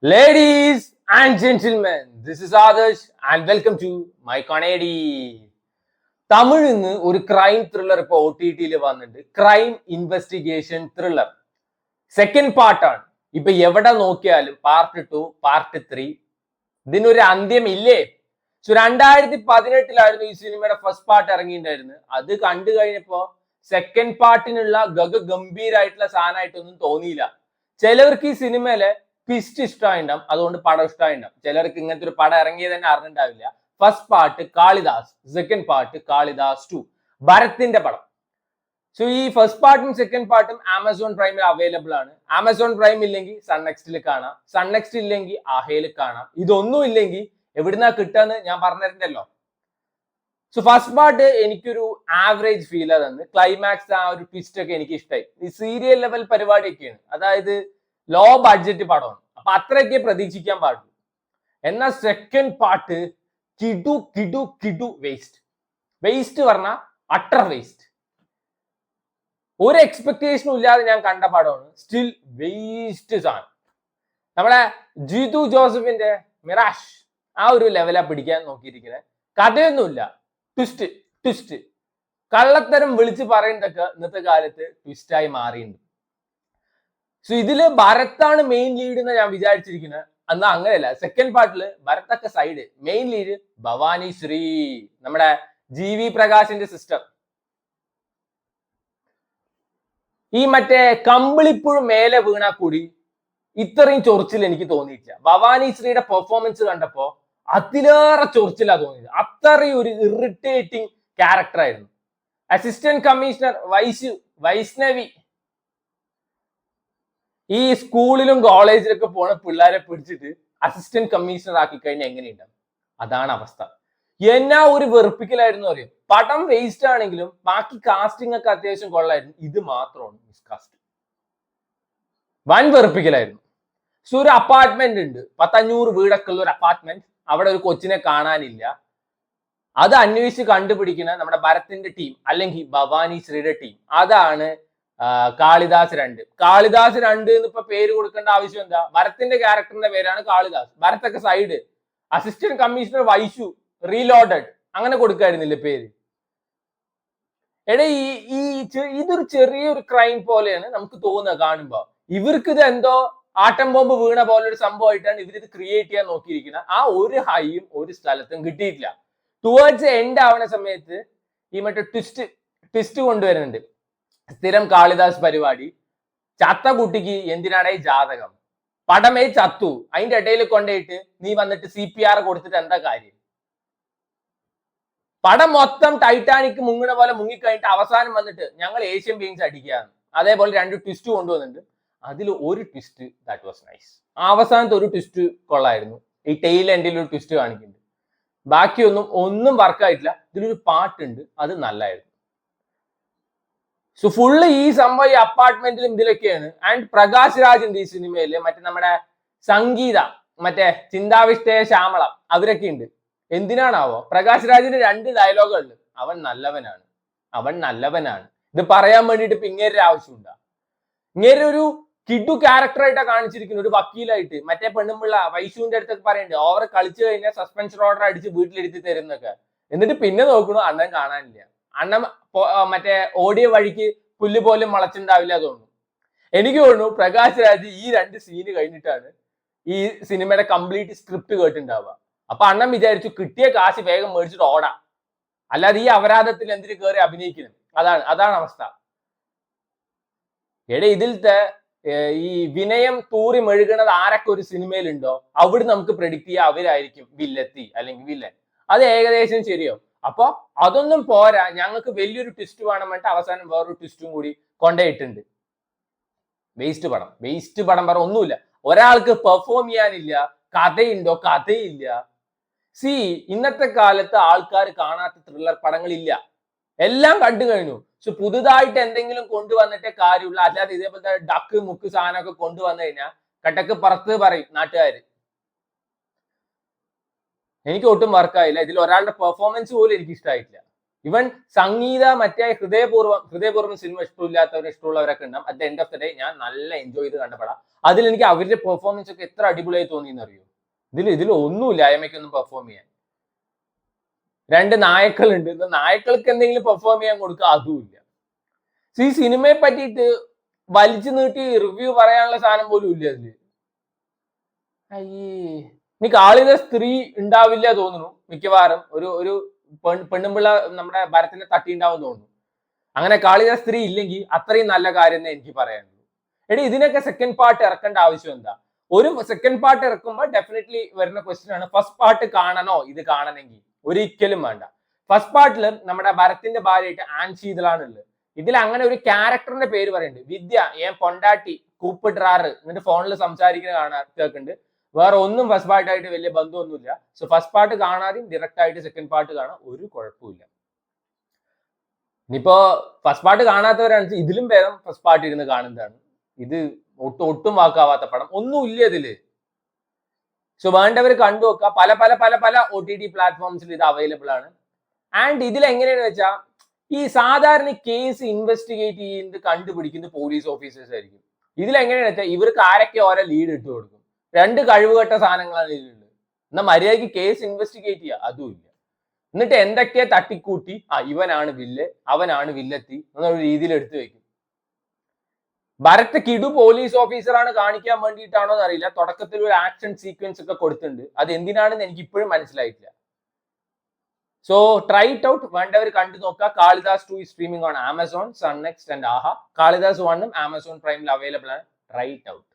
Ladies and gentlemen, this is Adarsh and welcome to my comedy. തമിഴിൽ നിന്ന് ഒരു crime thriller ഇപ്പോൾ OTT വന്നിട്ടുണ്ട്. ക്രൈം ഇൻവെസ്റ്റിഗേഷൻ ത്രില്ലർ സെക്കൻഡ് പാർട്ടാണ്. ഇപ്പൊ എവിടെ നോക്കിയാലും പാർട്ട് 2, പാർട്ട് 3 ഇതിനൊരു അന്ത്യം ഇല്ലേ? 2018 ഈ സിനിമയുടെ ഫസ്റ്റ് പാർട്ട് ഇറങ്ങിയിട്ടുണ്ടായിരുന്നു. അത് കണ്ടു കഴിഞ്ഞപ്പോ സെക്കൻഡ് പാർട്ടിനുള്ള ഗംഭീരായിട്ടുള്ള സാധനമായിട്ടൊന്നും തോന്നിയില്ല. ചിലവർക്ക് ഈ സിനിമയിലെ ട്വിസ്റ്റ് ഇഷ്ടമായിട്ടുണ്ടാവും, അതുകൊണ്ട് പടം ഇഷ്ടമായിട്ടുണ്ടാവും. ചിലർക്ക് ഇങ്ങനത്തെ ഒരു പടം ഇറങ്ങിയത് തന്നെ അറിഞ്ഞിട്ടുണ്ടാവില്ല. First part Kalidas, second part Kalidas 2, ഭരത്തിന്റെ പടം. സോ ഈ ഫസ്റ്റ് പാർട്ടും സെക്കൻഡ് പാർട്ടും ആമസോൺ പ്രൈമിൽ അവൈലബിൾ ആണ്. ആമസോൺ പ്രൈം ഇല്ലെങ്കിൽ സൺ നെക്സ്റ്റിൽ കാണാം, സൺ നെക്സ്റ്റ് ഇല്ലെങ്കിൽ ആഹയിൽ കാണാം. ഇതൊന്നും ഇല്ലെങ്കിൽ എവിടുന്നാ കിട്ടാന്ന് ഞാൻ പറഞ്ഞിട്ടുണ്ടല്ലോ. സോ ഫസ്റ്റ് പാർട്ട് എനിക്കൊരു ആവറേജ് ഫീൽ തന്ന്. ക്ലൈമാക്സ് ആ ഒരു ട്വിസ്റ്റ് ഒക്കെ എനിക്ക് ഇഷ്ടമായി. ഈ സീരിയൽ ലെവൽ പരിപാടിയൊക്കെയാണ്, അതായത് ലോ ബഡ്ജറ്റ് പടമാണ്. അപ്പൊ അത്രയൊക്കെ പ്രതീക്ഷിക്കാൻ പാടുള്ളൂ. എന്നാൽ സെക്കൻഡ് പാർട്ട് കിടു കിടു കിടു വേസ്റ്റ് പറഞ്ഞാൽ അട്ടർ വേസ്റ്റ്. ഒരു എക്സ്പെക്ടേഷനും ഇല്ലാതെ ഞാൻ കണ്ട പടമാണ്. സ്റ്റിൽ വേസ്റ്റ് സാധനം. നമ്മുടെ ജീതു ജോസഫിന്റെ മിറാഷ് ആ ഒരു ലെവലാ പിടിക്കാൻ നോക്കിയിരിക്കുന്നത്. കഥയൊന്നുമില്ല, ട്വിസ്റ്റ് കള്ളത്തരം വിളിച്ച് പറയുന്നതൊക്കെ ഇന്നത്തെ കാലത്ത് ട്വിസ്റ്റായി മാറിയിട്ടുണ്ട്. സോ ഇതില് ഭരത്താണ് മെയിൻ ലീഡ് എന്ന് ഞാൻ വിചാരിച്ചിരിക്കുന്നത്. എന്നാ അങ്ങനെയല്ല. സെക്കൻഡ് പാർട്ടില് ഭരത്തൊക്കെ side, main lead Bhavani Sri, നമ്മുടെ GV പ്രകാശിന്റെ സിസ്റ്റർ. ഈ മറ്റേ കമ്പിളിപ്പുഴ മേലെ വീണാ കൂടി ഇത്രയും ചൊറിച്ചിൽ എനിക്ക് തോന്നിയിട്ടില്ല. ഭവാനി ശ്രീയുടെ പെർഫോമൻസ് കണ്ടപ്പോ അതിലേറെ ചൊറിച്ചിലാ തോന്നിയത്. അത്രയും ഒരു ഇറിറ്റേറ്റിംഗ് ക്യാരക്ടർ ആയിരുന്നു. അസിസ്റ്റന്റ് കമ്മീഷണർ വൈഷ്ണവി ഈ സ്കൂളിലും കോളേജിലൊക്കെ പോണ പിള്ളേരെ പിടിച്ചിട്ട് അസിസ്റ്റന്റ് കമ്മീഷണർ ആക്കി കഴിഞ്ഞാൽ എങ്ങനെയുണ്ടാവും? അതാണ് അവസ്ഥ. എന്നാ ഒരു വെറുപ്പിക്കലായിരുന്നു അറിയും. പടം വേസ്റ്റ് ആണെങ്കിലും ബാക്കി കാസ്റ്റിംഗ് ഒക്കെ അത്യാവശ്യം കൊള്ളായിരുന്നു. ഇത് മാത്രമാണ് മിസ്കാസ്റ്റ്. വൻ വെറുപ്പിക്കലായിരുന്നു. സോ ഒരു അപ്പാർട്ട്മെന്റ് ഉണ്ട്, 500 വീടൊക്കെ ഉള്ള ഒരു അപ്പാർട്ട്മെന്റ്. അവിടെ ഒരു കൊച്ചിനെ കാണാനില്ല. അത് അന്വേഷിച്ച് കണ്ടുപിടിക്കുന്ന നമ്മുടെ ഭരത്തിന്റെ ടീം അല്ലെങ്കിൽ ഭവാനി ശ്രീയുടെ ടീം. അതാണ് കാളിദാസ് 2. കാളിദാസ് 2 എന്ന് ഇപ്പൊ പേര് കൊടുക്കേണ്ട ആവശ്യം എന്താ? ഭരത്തിന്റെ ക്യാരക്ടറിന്റെ പേരാണ് കാളിദാസ്. ഭരത്തൊക്കെ side, assistant commissioner Vaishu reloaded, അങ്ങനെ കൊടുക്കായിരുന്നില്ലേ പേര്? എടേ ഈ ഇതൊരു ചെറിയൊരു ക്രൈം പോലെയാണ് നമുക്ക് തോന്നുക കാണുമ്പോ. ഇവർക്ക് ഇത് എന്തോ ആട്ടം ബോംബ് വീണ പോലെ ഒരു സംഭവമായിട്ടാണ് ഇവരിത് ക്രിയേറ്റ് ചെയ്യാൻ നോക്കിയിരിക്കുന്നത്. ആ ഒരു ഹൈയും ഒരു സ്ഥലത്തും കിട്ടിയിട്ടില്ല. ടുവേർഡ്സ് എൻഡ് ആവുന്ന സമയത്ത് ഈ മറ്റേ ട്വിസ്റ്റ് കൊണ്ടുവരുന്നുണ്ട്. സ്ഥിരം കാളിദാസ് പരിപാടി. ചത്ത കുട്ടിക്ക് എന്തിനാണ് ഈ ജാതകം? പടമേ ചത്തു, അതിന്റെ ഇടയിൽ കൊണ്ടുപോയിട്ട് നീ വന്നിട്ട് CPR കൊടുത്തിട്ട് എന്താ കാര്യം? പടം മൊത്തം ടൈറ്റാനിക് മുങ്ങണ പോലെ മുങ്ങിക്കഴിഞ്ഞിട്ട് അവസാനം വന്നിട്ട് ഞങ്ങൾ ഏഷ്യൻ പെയിന്റ്സ് അടിക്കുകയാണ്. അതേപോലെ 2 ട്വിസ്റ്റ് കൊണ്ടുവന്നിട്ടുണ്ട്. അതിൽ ഒരു ട്വിസ്റ്റ് ദാറ്റ് വാസ് നൈസ്. അവസാനത്തെ ഒരു ട്വിസ്റ്റ് കൊള്ളായിരുന്നു. ഈ ടെയിൽ എൻഡിൽ ഒരു ട്വിസ്റ്റ് കാണിക്കുന്നുണ്ട്. ബാക്കിയൊന്നും വർക്കായിട്ടില്ല. ഇതിലൊരു പാട്ടുണ്ട്, അത് നല്ലായിരുന്നു. സോ ഫുള്ള് ഈ സംഭവം ഈ അപ്പാർട്ട്മെന്റിലും ഇതിലൊക്കെയാണ്. ആൻഡ് പ്രകാശ് രാജ് ഉണ്ട് ഈ സിനിമയില്. മറ്റേ നമ്മുടെ സംഗീത, മറ്റേ ചിന്താവിഷ്ടയ ശ്യാമളം, അവരൊക്കെ ഉണ്ട്. എന്തിനാണാവോ? പ്രകാശ് രാജിന്റെ 2 ഡയലോഗുണ്ട്. അവൻ നല്ലവനാണ്. ഇത് പറയാൻ വേണ്ടിയിട്ട് ഇപ്പൊ ഇങ്ങേരുടെ ആവശ്യമുണ്ടാ? ഇങ്ങേരെ ഒരു കിഡു ക്യാരക്ടറായിട്ടാണ് കാണിച്ചിരിക്കുന്നത്, ഒരു വക്കീലായിട്ട്. മറ്റേ പെണ്ണുമ്പിള്ള വൈശുവിന്റെ അടുത്തൊക്കെ പറയുന്നുണ്ട് ഓവർ കളിച്ചു കഴിഞ്ഞാൽ സസ്പെൻഷൻ ഓർഡർ അടിച്ച് വീട്ടിലിരുത്തി തരുന്നൊക്കെ. എന്നിട്ട് പിന്നെ നോക്കണു അണ്ണൻ കാണാനില്ല. അണ്ണൻ മറ്റേ ഓടിയ വഴിക്ക് പുല്ല് പോലും മുളച്ചിണ്ടാവില്ല തോന്നുന്നു. എനിക്ക് തോന്നുന്നു പ്രകാശ് രാജ് ഈ 2 സീന് കഴിഞ്ഞിട്ടാണ് ഈ സിനിമയുടെ കംപ്ലീറ്റ് സ്ക്രിപ്റ്റ് കേട്ടിട്ടുണ്ടാവുക. അപ്പൊ അണ്ണൻ വിചാരിച്ചു കിട്ടിയ കാശ് വേഗം മേടിച്ചിട്ട് ഓടാം, അല്ലാതെ ഈ അപരാധത്തിൽ എന്തിനു കയറി അഭിനയിക്കണം. അതാണ് അവസ്ഥ. ഇതിലത്തെ ഈ വിനയം തൂറി മെഴുകണത് ആരൊക്കെ ഒരു സിനിമയിലുണ്ടോ അവിടെ നമുക്ക് പ്രെഡിക്റ്റ് ചെയ്യാം അവരായിരിക്കും വില്ലത്തി അല്ലെങ്കിൽ വില്ലൻ. അത് ഏകദേശം ശരിയോ? അപ്പൊ അതൊന്നും പോരാ, ഞങ്ങൾക്ക് വലിയൊരു ട്വിസ്റ്റ് വേണം വേണ്ട അവസാനം വേറൊരു ട്വിസ്റ്റും കൂടി കൊണ്ടുപോയിട്ടുണ്ട്. വേസ്റ്റ് പടം പറ ഒന്നുമില്ല. ഒരാൾക്ക് പെർഫോം ചെയ്യാനില്ല, കഥയില്ല. ഇന്നത്തെ കാലത്ത് ആൾക്കാർ കാണാത്ത ത്രില്ലർ പടങ്ങളില്ല, എല്ലാം കണ്ടു കഴിഞ്ഞു. സോ പുതുതായിട്ട് എന്തെങ്കിലും കൊണ്ടുവന്നിട്ടേ കാര്യമുള്ള, അല്ലാതെ ഇതേപോലത്തെ ഡക്ക് മുക്ക് സാധനമൊക്കെ കൊണ്ടുവന്നു കഴിഞ്ഞാൽ കട്ടക്ക് പുറത്ത് പറയും നാട്ടുകാര്. എനിക്ക് ഒട്ടും വർക്കായില്ല. ഇതിൽ ഒരാളുടെ പെർഫോമൻസ് പോലും എനിക്ക് ഇഷ്ടമായിട്ടില്ല. ഇവൻ സംഗീത മറ്റേ ഹൃദയപൂർവ്വം സിനിമ ഇഷ്ടമുള്ളവരൊക്കെ ഉണ്ടാവും. At the end of the day ഞാൻ നല്ല എൻജോയ് ചെയ്ത് കണ്ടപ്പെടാം. അതിൽ എനിക്ക് അവരുടെ പെർഫോമൻസ് ഒക്കെ എത്ര അടിപൊളിയായി തോന്നിയെന്ന് അറിയോ? ഇതിൽ ഒന്നുമില്ല അയമയ്ക്കൊന്നും പെർഫോം ചെയ്യാൻ. 2 നായക്കളുണ്ട്, നായക്കൾക്ക് എന്തെങ്കിലും പെർഫോം ചെയ്യാൻ കൊടുക്കുക, അതുമില്ല. ഈ സിനിമയെ പറ്റിയിട്ട് വലിച്ചു നീട്ടി റിവ്യൂ പറയാനുള്ള സാധനം പോലും ഇല്ല അതില്. അയ്യേ, ഇനി കാളിദ സ്ത്രീ ഉണ്ടാവില്ല തോന്നുന്നു മിക്കവാറും. ഒരു പെണ്ണുമ്പിള്ള നമ്മുടെ ഭരത്തിനെ തട്ടിണ്ടാവും തോന്നുന്നു. അങ്ങനെ കാളിദ സ്ത്രീ ഇല്ലെങ്കിൽ അത്രയും നല്ല കാര്യം എന്ന് എനിക്ക് പറയാനുള്ളൂ. എടി ഇതിനൊക്കെ സെക്കൻഡ് പാർട്ട് ഇറക്കേണ്ട ആവശ്യം എന്താ? ഒരു സെക്കൻഡ് പാർട്ട് ഇറക്കുമ്പോൾ ഡെഫിനറ്റ്ലി വരുന്ന ക്വസ്റ്റ്യൻ ആണ്, ഫസ്റ്റ് പാർട്ട് കാണണോ ഇത് കാണണമെങ്കിൽ? ഒരിക്കലും വേണ്ട. ഫസ്റ്റ് പാർട്ടിൽ നമ്മുടെ ഭരത്തിന്റെ ഭാര്യയായിട്ട് ആൻഷീതളാണ് ഉള്ളത്. ഇതിൽ അങ്ങനെ ഒരു ക്യാരക്ടറിന്റെ പേര് പറയുന്നുണ്ട്, വിദ്യ ഏൻ പൊണ്ടാട്ടി കൂപ്പിട്രാറ്, എന്നിട്ട് ഫോണിൽ സംസാരിക്കുന്ന കേൾക്കുന്നുണ്ട്. വേറെ ഒന്നും ഫസ്റ്റ് പാർട്ടായിട്ട് വലിയ ബന്ധമൊന്നുമില്ല. സോ ഫസ്റ്റ് പാർട്ട് കാണാതെയും ഡയറക്റ്റ് ആയിട്ട് സെക്കൻഡ് പാർട്ട് കാണാൻ ഒരു കുഴപ്പമില്ല. ഇനിയിപ്പോ ഫസ്റ്റ് പാർട്ട് കാണാത്തവരാണ് ഇതിലും ഭേദം ഫസ്റ്റ് പാർട്ട് ഇരുന്ന് കാണുന്നതാണ്. ഇത് ഒട്ടും വാക്കാവാത്ത പടം, ഒന്നും ഇല്ല ഇതില്. സോ വേണ്ടവർ കണ്ടു നോക്കുക. പല പല പല പല OTT പ്ലാറ്റ്ഫോംസിൽ ഇത് അവൈലബിൾ ആണ്. ആൻഡ് ഇതിൽ എങ്ങനെയാണെന്ന് വെച്ചാൽ ഈ സാധാരണ കേസ് ഇൻവെസ്റ്റിഗേറ്റ് ചെയ്യുന്നത് കണ്ടുപിടിക്കുന്നത് പോലീസ് ഓഫീസേഴ്സ് ആയിരിക്കും. ഇതിലെങ്ങനെയാണെന്ന് വെച്ചാൽ ഇവർക്ക് ആരൊക്കെ ഓരോ ലീഡ് ഇട്ട് കൊടുക്കും. 2 കഴിവുകെട്ട സാധനങ്ങളാണ് ഇതിലുള്ളത്. എന്നാൽ മര്യാദയ്ക്ക് കേസ് ഇൻവെസ്റ്റിഗേറ്റ് ചെയ്യുക അതുമില്ല. എന്നിട്ട് എന്തൊക്കെ തട്ടിക്കൂട്ടി ഇവനാണ് വില്ല്, അവനാണ് വില്ലത്തി എന്നുള്ള രീതിയിൽ എടുത്തു വെക്കും. ഭരത് കിടു പോലീസ് ഓഫീസറാണ് കാണിക്കാൻ വേണ്ടിയിട്ടാണോ എന്നറിയില്ല, തുടക്കത്തിൽ ഒരു ആക്ഷൻ സീക്വൻസ് ഒക്കെ കൊടുത്തിട്ടുണ്ട്. അത് എന്തിനാണെന്ന് എനിക്ക് ഇപ്പോഴും മനസ്സിലായിട്ടില്ല. സോ ട്രൈ ഇറ്റ് ഔട്ട്, വേണ്ടവർ കണ്ടു നോക്കുക. Kalidas 2 is streaming on Amazon, Sun Next and ആഹ. കാളിദാസ് 1 Amazon Prime അവൈലബിൾ ആണ്. Try it out.